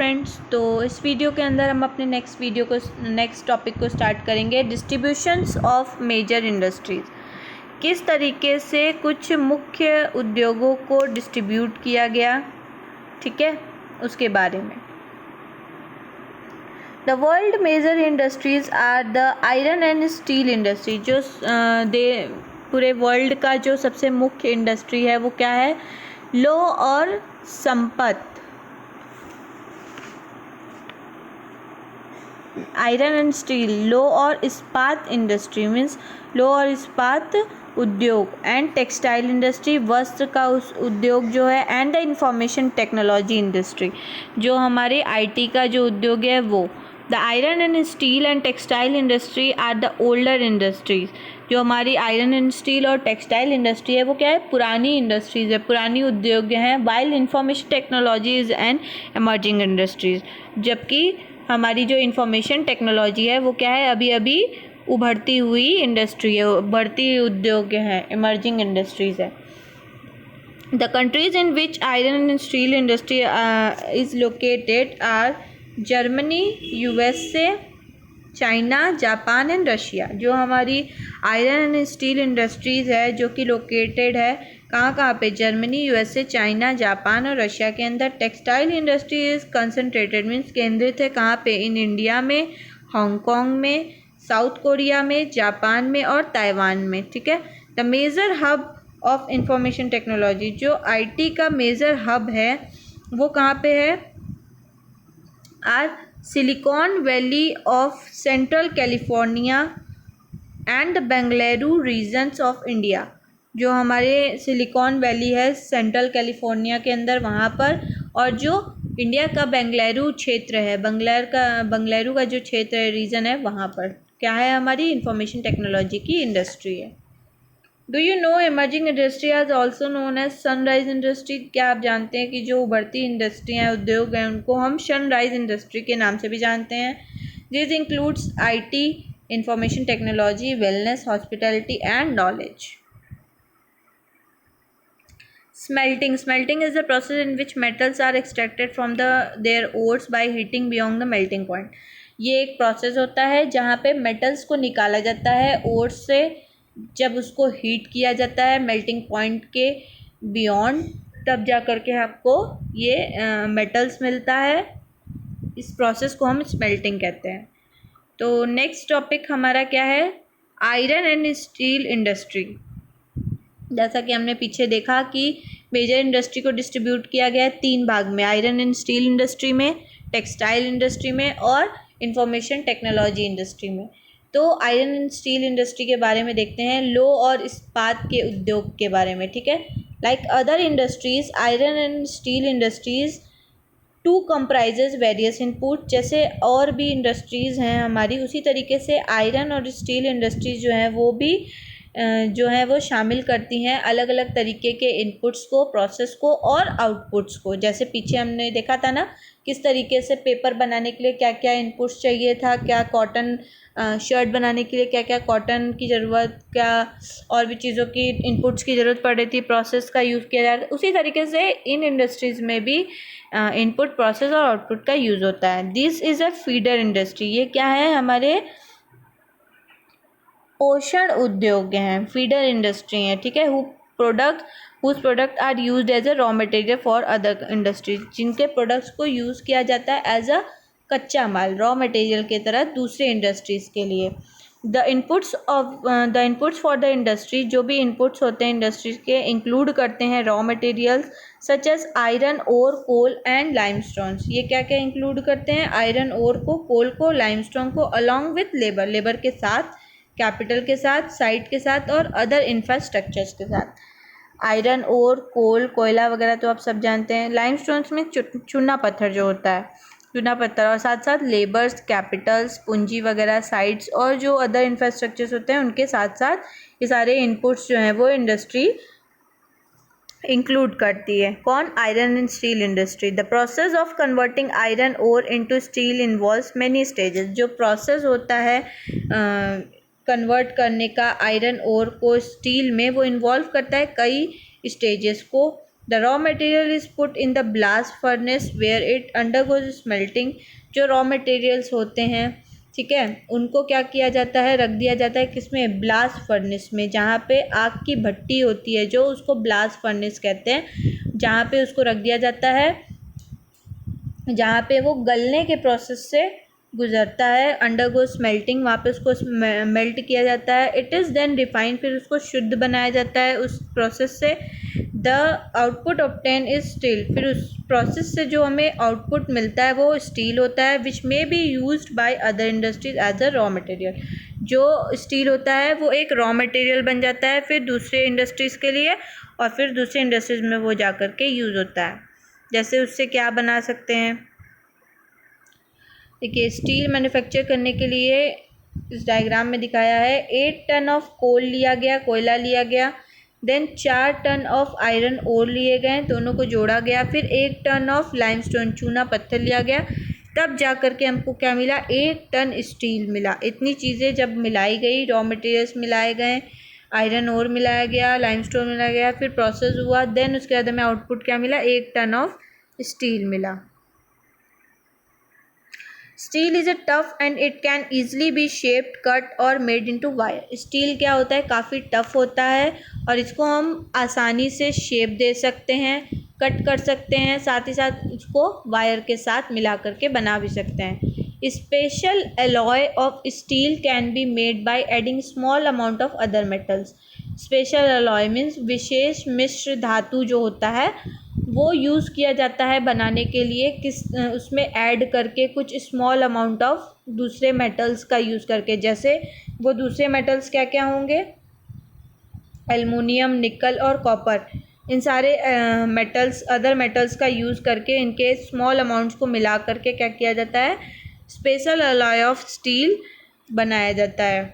Friends, तो इस video के अंदर हम अपने नेक्स्ट टॉपिक को स्टार्ट करेंगे। डिस्ट्रीब्यूशंस ऑफ मेजर इंडस्ट्रीज़, किस तरीके से कुछ मुख्य उद्योगों को डिस्ट्रीब्यूट किया गया, ठीक है, उसके बारे में। The world major industries are the iron and steel industry. जो पूरे वर्ल्ड का जो सबसे मुख्य इंडस्ट्री है वो क्या है? लौह और संपत्त। आयरन एंड स्टील, लौह और इस्पात इंडस्ट्री मीन्स लौह और इस्पात उद्योग, एंड टेक्सटाइल इंडस्ट्री, वस्त्र का उस उद्योग जो है, and the information technology industry, जो हमारे आईटी का जो उद्योग है वो। The iron and steel and textile industry are the older industries. जो हमारी आयरन एंड स्टील और टेक्सटाइल इंडस्ट्री है वो क्या है? पुरानी इंडस्ट्रीज़ है, पुरानी उद्योग हैं। While information technology is and emerging industries, जबकि हमारी जो इंफॉर्मेशन टेक्नोलॉजी है वो क्या है? अभी अभी उभरती हुई इंडस्ट्री है, उभरती उद्योग है, इमर्जिंग इंडस्ट्रीज़ है। The countries in which iron and steel industry is located are Germany, USA, China, Japan and Russia. जो हमारी आयरन एंड स्टील इंडस्ट्रीज़ है जो कि लोकेटेड है कहाँ पे? जर्मनी, यूएसए, चाइना, जापान और रशिया के अंदर। Textile industry is concentrated means केंद्रित है कहाँ पे? इन इंडिया में, हांगकांग में, साउथ कोरिया में, जापान में और ताइवान में, ठीक है। The major hub of information technology, जो आईटी का मेजर हब है वो कहाँ पे है? Are Silicon Valley of central California and Bengaluru regions of India. जो हमारे सिलिकॉन वैली है सेंट्रल कैलिफोर्निया के अंदर वहाँ पर, और जो इंडिया का बेंगलुरु क्षेत्र है, बेंगलुरु का जो क्षेत्र है, रीजन है, वहाँ पर क्या है? हमारी इंफॉर्मेशन टेक्नोलॉजी की इंडस्ट्री है। Do you know emerging industry आज also known as sunrise industry? क्या आप जानते हैं कि जो उभरती इंडस्ट्री हैं, उद्योग हैं, उनको हम सनराइज इंडस्ट्री के नाम से भी जानते हैं। This includes IT, information technology, wellness, hospitality and knowledge. Smelting is the process in which metals are extracted from their ores by heating beyond the melting point. ये एक प्रोसेस होता है जहाँ पे मेटल्स को निकाला जाता है ओर्स से, जब उसको हीट किया जाता है मेल्टिंग पॉइंट के बियॉन्ड, तब जा कर के आपको ये मेटल्स मिलता है। इस प्रोसेस को हम स्मेल्टिंग कहते हैं। तो नेक्स्ट टॉपिक हमारा क्या है? Iron and steel industry. जैसा कि हमने पीछे देखा कि मेजर इंडस्ट्री को डिस्ट्रीब्यूट किया गया है 3 भाग में, आयरन एंड स्टील इंडस्ट्री में, टेक्सटाइल इंडस्ट्री में और इंफॉर्मेशन टेक्नोलॉजी इंडस्ट्री में। तो आयरन एंड स्टील इंडस्ट्री के बारे में देखते हैं, लौह और इस्पात के उद्योग के बारे में, ठीक है। Like other industries, iron and steel industries to comprises various input. जैसे और भी इंडस्ट्रीज़ हैं हमारी, उसी तरीके से आयरन और स्टील इंडस्ट्रीज जो हैं वो भी जो है वो शामिल करती हैं अलग अलग तरीके के इनपुट्स को, प्रोसेस को और आउटपुट्स को। जैसे पीछे हमने देखा था ना किस तरीके से पेपर बनाने के लिए क्या क्या इनपुट्स चाहिए था, क्या कॉटन शर्ट बनाने के लिए क्या क्या कॉटन की ज़रूरत, क्या और भी चीज़ों की इनपुट्स की ज़रूरत पड़ रही थी, प्रोसेस का यूज़ किया जा रहा है। उसी तरीके से इन इंडस्ट्रीज़ में भी इनपुट, प्रोसेस और आउटपुट का यूज़ होता है। This is a feeder industry. ये क्या है? हमारे पोषण उद्योग हैं, फीडर इंडस्ट्री हैं, ठीक है। Whose product are used as a raw material for other industries, जिनके प्रोडक्ट्स को यूज़ किया जाता है एज अ कच्चा माल, रॉ मटेरियल की तरह दूसरे इंडस्ट्रीज़ के लिए। The inputs for the industry, जो भी इनपुट्स होते हैं इंडस्ट्रीज के, इंक्लूड करते हैं raw materials such as iron ore, coal and limestones. ये क्या क्या इंक्लूड करते हैं? आयरन ओर को, कोल को, लाइमस्टोन को, अलॉन्ग विथ लेबर के साथ, कैपिटल के साथ, साइट के साथ और अदर इंफ्रास्ट्रक्चर्स के साथ। आयरन ओर, कोल, कोयला वगैरह तो आप सब जानते हैं। लाइमस्टोन्स में चूना पत्थर जो होता है, चूना पत्थर, और साथ साथ लेबर्स, कैपिटल्स, पूंजी वगैरह, साइट्स और जो अदर इंफ्रास्ट्रक्चर्स होते हैं उनके साथ साथ ये सारे इनपुट्स जो हैं वो इंडस्ट्री इंक्लूड करती है। कौन? Iron and steel industry. The process of converting iron ore into steel involves many stages. जो प्रोसेस होता है कन्वर्ट करने का आयरन ओर को स्टील में, वो इन्वॉल्व करता है कई स्टेजेस को। The raw material is put in the blast furnace where it undergoes smelting. जो रॉ मटेरियल्स होते हैं, ठीक है, उनको क्या किया जाता है, रख दिया जाता है किसमें, ब्लास्ट फर्नेस में, जहाँ पे आग की भट्टी होती है, जो उसको ब्लास्ट फर्नेस कहते हैं, जहाँ पे उसको रख दिया जाता है, जहाँ पे वो गलने के प्रोसेस से गुजरता है, अंडरगो स्मेल्टिंग, वहाँ पे उसको मेल्ट किया जाता है। इट इज़ देन रिफाइंड, फिर उसको शुद्ध बनाया जाता है उस प्रोसेस से। The output obtain is steel, फिर उस प्रोसेस से जो हमें आउटपुट मिलता है वो स्टील होता है, which may be used by other industries as a raw material. जो स्टील होता है वो एक रॉ मटेरियल बन जाता है फिर दूसरे इंडस्ट्रीज़ के लिए, और फिर दूसरे इंडस्ट्रीज़ में वो जा कर के यूज़ होता है। जैसे उससे क्या बना सकते हैं, देखिए, स्टील मैन्युफैक्चर करने के लिए इस डायग्राम में दिखाया है 8 टन ऑफ कोल लिया गया, कोयला लिया गया, then 4 ton of iron ore लिए गए, दोनों को जोड़ा गया, फिर 1 टन ऑफ लाइमस्टोन चूना पत्थर लिया गया, तब जा कर के हमको क्या मिला, 1 टन स्टील मिला। इतनी चीज़ें जब मिलाई गई, रॉ मटेरियल्स मिलाए गए, आयरन ओर मिलाया गया, लाइमस्टोन मिलाया गया, फिर प्रोसेस हुआ, देन उसके बाद हमें आउटपुट क्या मिला, 1 टन ऑफ स्टील मिला। Steel is a tough and it can easily B shaped, cut और मेड इनटू वायर। स्टील क्या होता है, काफ़ी टफ होता है और इसको हम आसानी से शेप दे सकते हैं, कट कर सकते हैं, साथ ही साथ इसको वायर के साथ मिला करके बना भी सकते हैं। Special alloy of steel can be made by adding small amount of other metals. Special alloy means विशेष मिश्र धातु जो होता है वो यूज़ किया जाता है बनाने के लिए, उसमें ऐड करके कुछ स्मॉल अमाउंट ऑफ दूसरे मेटल्स का यूज़ करके। जैसे वो दूसरे मेटल्स क्या क्या होंगे, एल्युमिनियम, निकल और कॉपर, इन सारे मेटल्स, अदर मेटल्स का यूज़ करके इनके स्मॉल अमाउंट्स को मिला करके क्या किया जाता है, स्पेशल अलॉय ऑफ स्टील बनाया जाता है।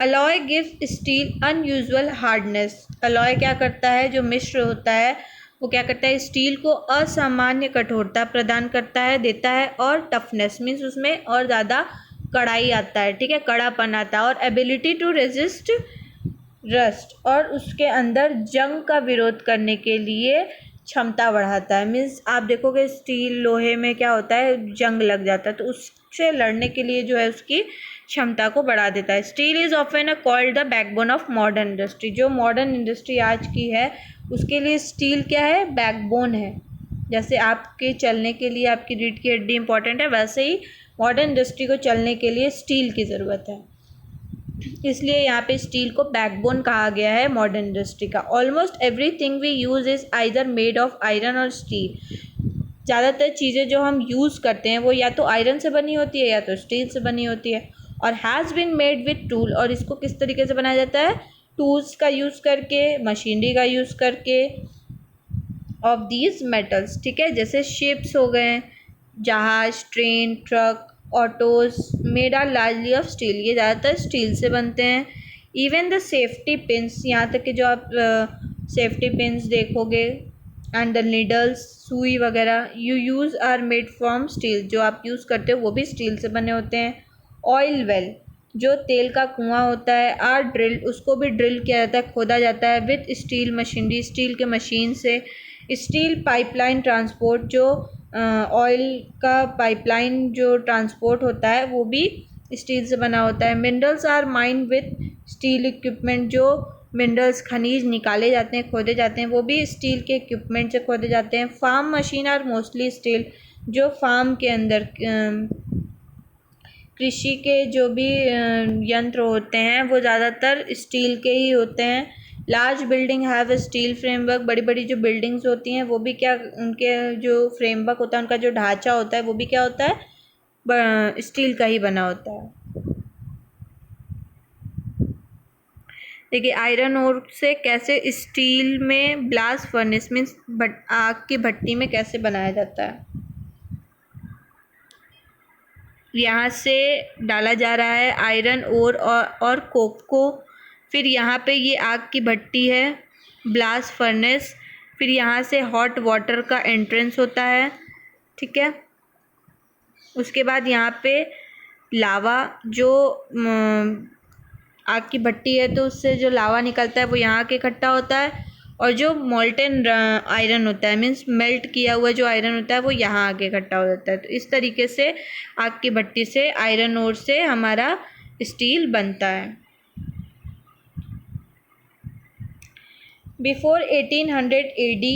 Alloy gives steel unusual hardness. Alloy क्या करता है, जो मिश्र होता है वो क्या करता है, स्टील को असामान्य कठोरता प्रदान करता है, देता है, और टफनेस मीन्स उसमें और ज़्यादा कड़ाई आता है, ठीक है, कड़ापन आता है, और एबिलिटी टू रेजिस्ट रस्ट, और उसके अंदर जंग का विरोध करने के लिए क्षमता बढ़ाता है। मीन्स आप देखोगे स्टील लोहे में क्या होता है, जंग लग जाता है, तो उससे लड़ने के लिए जो है उसकी क्षमता को बढ़ा देता है। Steel is often called the backbone of modern industry. जो मॉडर्न इंडस्ट्री आज की है उसके लिए स्टील क्या है, बैकबोन है। जैसे आपके चलने के लिए आपकी रीढ़ की हड्डी इंपॉर्टेंट है, वैसे ही मॉडर्न इंडस्ट्री को चलने के लिए स्टील की ज़रूरत है, इसलिए यहाँ पे स्टील को बैकबोन कहा गया है मॉडर्न इंडस्ट्री का। Almost everything we use is either made of iron और स्टील। ज़्यादातर चीज़ें जो हम यूज़ करते हैं वो या तो आयरन से बनी होती है या तो स्टील से बनी होती है। और has been made with tool, और इसको किस तरीके से बनाया जाता है, टूल्स का यूज़ करके, मशीनरी का यूज़ करके, ऑफ दीज मेटल्स, ठीक है। जैसे शिप्स हो गए, जहाज, train, truck, autos made are largely of steel, ये ज़्यादातर स्टील से बनते हैं। इवन द सेफ्टी पिन्स, यहाँ तक कि जो आप सेफ्टी पिन्स देखोगे, एंड द नीडल्स, सुई वगैरह you use are made from steel, जो आप यूज़ करते हो वो भी स्टील से बने होते हैं। ऑयल वेल, जो तेल का कुआं होता है, आर ड्रिल, उसको भी ड्रिल किया जाता है, खोदा जाता है विथ स्टील मशीनरी, स्टील के मशीन से। स्टील पाइपलाइन ट्रांसपोर्ट, जो ऑयल का पाइपलाइन जो ट्रांसपोर्ट होता है वो भी स्टील से बना होता है। Minerals are mined with steel equipment, जो मिनरल्स, खनिज निकाले जाते हैं, खोदे जाते हैं, वो भी स्टील के इक्विपमेंट से खोदे जाते हैं। Farm machine are mostly steel, जो फार्म के अंदर कृषि के जो भी यंत्र होते हैं वो ज़्यादातर स्टील के ही होते हैं। Large building have a steel framework, बड़ी बड़ी जो बिल्डिंग्स होती हैं वो भी क्या, उनके जो फ्रेमवर्क होता है, उनका जो ढांचा होता है वो भी क्या होता है, स्टील का ही बना होता है। देखिए, आयरन ओर से कैसे स्टील में ब्लास्ट फर्नेस मीन्स आग की भट्टी में कैसे बनाया जाता है। यहाँ से डाला जा रहा है आयरन ओर और कोक को, फिर यहाँ पे ये आग की भट्टी है, ब्लास्ट फर्नेस, फिर यहाँ से हॉट वाटर का एंट्रेंस होता है, ठीक है। उसके बाद यहाँ पे लावा, जो आग की भट्टी है तो उससे जो लावा निकलता है वो यहाँ आके इकट्ठा होता है, और जो मोल्टेन आयरन होता है मीन्स मेल्ट किया हुआ जो आयरन होता है वो यहाँ आके इकट्ठा हो जाता है। तो इस तरीके से आग की भट्टी से आयरन ओर से हमारा स्टील बनता है। Before 1800 AD,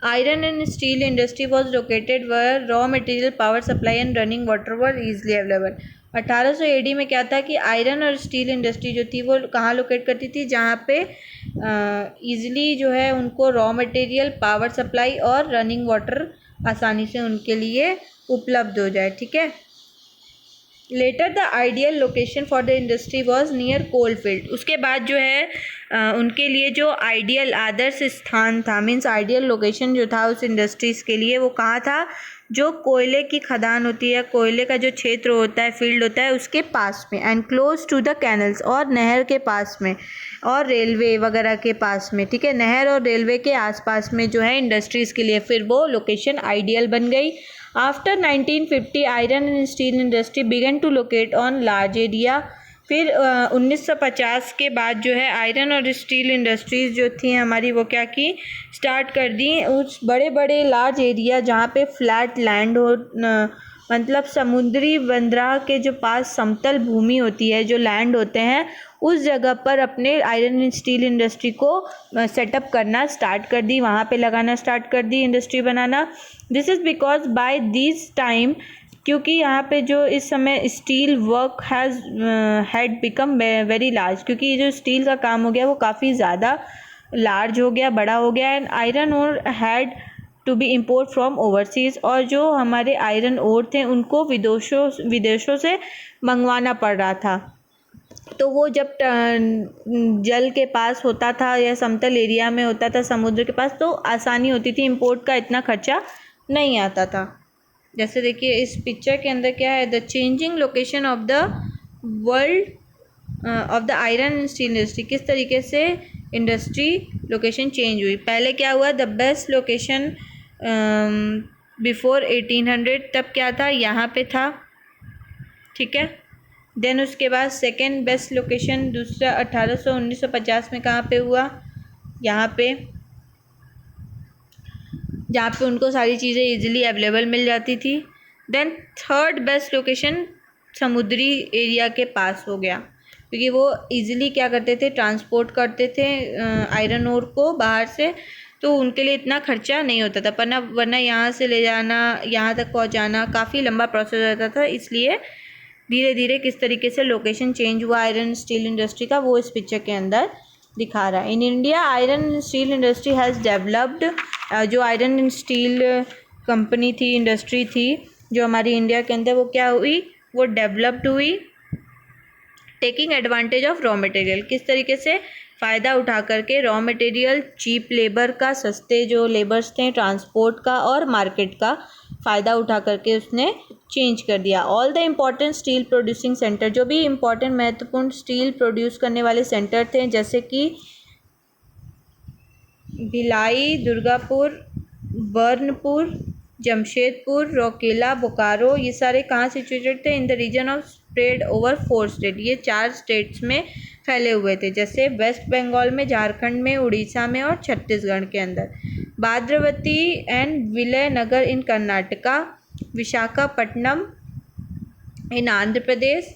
iron and steel industry was located where raw material, power supply and running water were easily available. 1800 AD में क्या था कि आयरन और स्टील इंडस्ट्री जो थी वो कहाँ लोकेट करती थी, जहाँ पे ईजिली जो है उनको रॉ मटेरियल, पावर सप्लाई और रनिंग वाटर आसानी से उनके लिए उपलब्ध हो जाए। ठीक है। Later the ideal location for the industry was near coal field. उसके बाद जो है उनके लिए जो आइडियल आदर्श स्थान था, मीन्स आइडियल लोकेशन जो था उस इंडस्ट्रीज़ के लिए वो कहाँ था, जो कोयले की खदान होती है, कोयले का जो क्षेत्र होता है, फील्ड होता है, उसके पास में, and close to the canals, और नहर के पास में और रेलवे वगैरह के पास में। ठीक है, नहर और रेलवे के आसपास में जो है इंडस्ट्रीज़ के लिए फिर वो लोकेशन आइडियल बन गई। After 1950 iron and steel industry began to locate on large area. फिर 1950 के बाद जो है आयरन और स्टील इंडस्ट्रीज़ जो थी हमारी वो क्या की, स्टार्ट कर दी उस बड़े बड़े लार्ज एरिया जहाँ पे फ्लैट लैंड हो, मतलब समुद्री बंदरगाह के जो पास समतल भूमि होती है, जो लैंड होते हैं, उस जगह पर अपने आयरन एंड स्टील इंडस्ट्री को सेटअप करना स्टार्ट कर दी, वहाँ पे लगाना स्टार्ट कर दी, इंडस्ट्री बनाना। This is because by this time, क्योंकि यहाँ पे जो इस समय steel work had become very large, क्योंकि ये जो स्टील का काम हो गया वो काफ़ी ज़्यादा लार्ज हो गया, बड़ा हो गया। एंड आयरन और had to be import from overseas, और जो हमारे आयरन ओर थे उनको विदेशों से मंगवाना पड़ रहा था। तो वो जब जल के पास होता था या समतल एरिया में होता था, समुद्र के पास, तो आसानी होती थी, इंपोर्ट का इतना खर्चा नहीं आता था। जैसे देखिए इस पिक्चर के अंदर क्या है, the changing location of the world of the iron and steel industry, किस तरीके से इंडस्ट्री लोकेशन चेंज हुई। पहले क्या हुआ, द बेस्ट लोकेशन बिफोर 1800, तब क्या था, यहाँ पे था। ठीक है। देन उसके बाद सेकेंड बेस्ट लोकेशन दूसरा 1950 में कहाँ पे हुआ, यहाँ पे, जहाँ पे उनको सारी चीज़ें इजीली अवेलेबल मिल जाती थी। देन थर्ड बेस्ट लोकेशन समुद्री एरिया के पास हो गया, क्योंकि वो इजीली क्या करते थे, ट्रांसपोर्ट करते थे आयरन ओर को बाहर से, तो उनके लिए इतना खर्चा नहीं होता था। वरना यहाँ से ले जाना, यहाँ तक पहुँचाना काफ़ी लंबा प्रोसेस रहता था। इसलिए धीरे धीरे किस तरीके से लोकेशन चेंज हुआ आयरन स्टील इंडस्ट्री का, वो इस पिक्चर के अंदर दिखा रहा है। In India iron steel industry has developed, जो आयरन एंड स्टील कंपनी थी, इंडस्ट्री थी जो हमारी इंडिया के अंदर, वो क्या हुई, वो डेवलप्ड हुई, taking advantage of raw material, किस तरीके से फ़ायदा उठा करके रॉ मटेरियल, चीप लेबर का, सस्ते जो लेबर्स थे, ट्रांसपोर्ट का और मार्केट का फ़ायदा उठा करके उसने चेंज कर दिया। All the important steel producing centre, जो भी इम्पॉर्टेंट महत्वपूर्ण स्टील प्रोड्यूस करने वाले सेंटर थे, जैसे कि भिलाई, दुर्गापुर, बर्नपुर, जमशेदपुर, रौकेला, बोकारो, ये सारे कहाँ सिचुएटेड थे, in the region of spread over 4 state, ये 4 स्टेट्स में फैले हुए थे, जैसे वेस्ट बंगाल में, झारखंड में, उड़ीसा में और छत्तीसगढ़ के अंदर। Bhadravati and Vijayanagar in Karnataka, Visakhapatnam in Andhra Pradesh,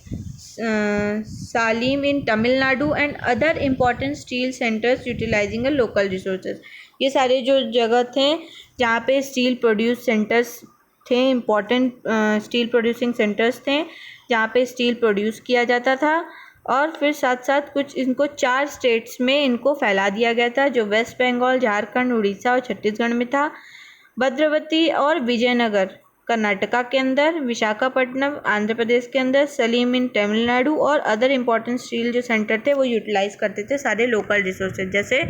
Salem in Tamil Nadu and other important steel centres utilising local resources, ये सारे जो जगह थे जहाँ पे स्टील प्रोड्यूस सेंटर्स थे, इम्पॉर्टेंट स्टील प्रोड्यूसिंग सेंटर्स थे जहाँ पे स्टील प्रोड्यूस किया जाता था। और फिर साथ साथ कुछ इनको 4 स्टेट्स में इनको फैला दिया गया था, जो वेस्ट बंगाल, झारखंड, उड़ीसा और छत्तीसगढ़ में था। भद्रावती और विजयनगर कर्नाटका के अंदर, विशाखापट्टनम आंध्र प्रदेश के अंदर, सलीम इन तमिलनाडु, और अदर इम्पॉर्टेंट स्टील जो सेंटर थे वो यूटिलाइज करते थे सारे लोकल रिसोर्सेज, जैसे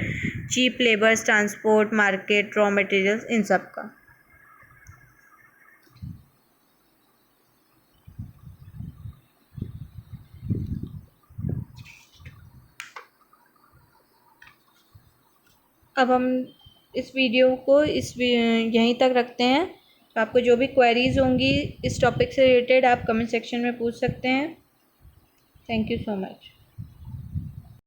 cheap labours, transport, market, raw materials, इन सब का। अब हम इस वीडियो को यहीं तक रखते हैं। तो आपको जो भी क्वेरीज होंगी इस टॉपिक से रिलेटेड आप कमेंट सेक्शन में पूछ सकते हैं। Thank you so much.